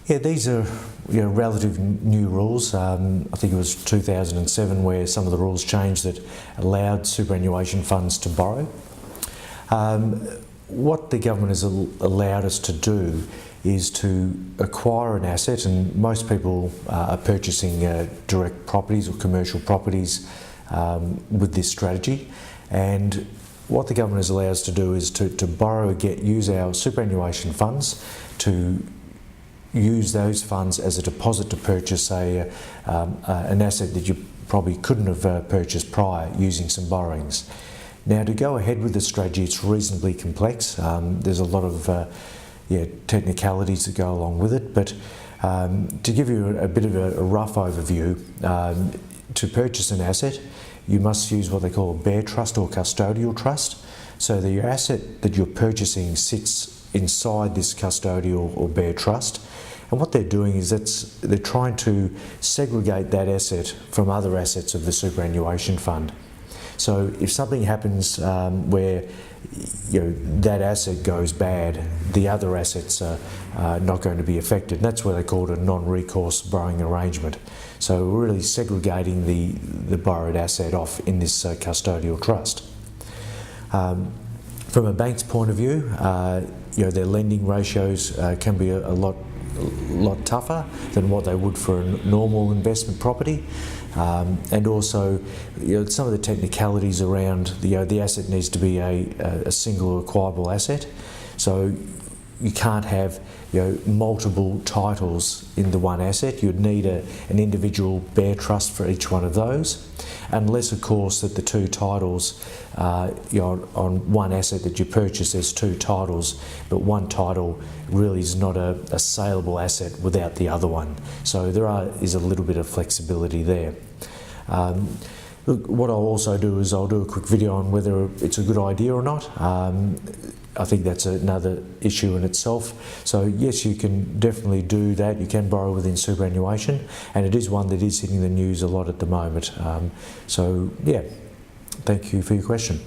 Yeah, these are relative new rules. I think it was 2007 where some of the rules changed that allowed superannuation funds to borrow. What the government has allowed us to do is to acquire an asset, and most people are purchasing direct properties or commercial properties with this strategy. And what the government has allowed us to do is to borrow, use our superannuation funds to use those funds as a deposit to purchase an asset that you probably couldn't have purchased prior using some borrowings. Now, to go ahead with the strategy, it's reasonably complex. There's a lot of technicalities that go along with it, but to give you a bit of a rough overview, to purchase an asset, you must use what they call a bare trust or custodial trust. So that your asset that you're purchasing sits inside this custodial or bare trust. And what they're doing is they're trying to segregate that asset from other assets of the superannuation fund. So if something happens where that asset goes bad, the other assets are not going to be affected. And that's where they call it a non-recourse borrowing arrangement. So we're really segregating the borrowed asset off in this custodial trust. From a bank's point of view, their lending ratios can be a lot tougher than what they would for a normal investment property, and also some of the technicalities around the asset needs to be a single acquirable asset, so you can't have multiple titles in the one asset. You'd need an individual bare trust for each one of those, unless of course that the two titles on one asset that you purchase, there's two titles, but one title really is not a saleable asset without the other one. So there is a little bit of flexibility there. Look, what I'll also do is I'll do a quick video on whether it's a good idea or not. I think that's another issue in itself. So yes, you can definitely do that. You can borrow within superannuation, and it is one that is hitting the news a lot at the moment. So yeah, thank you for your question.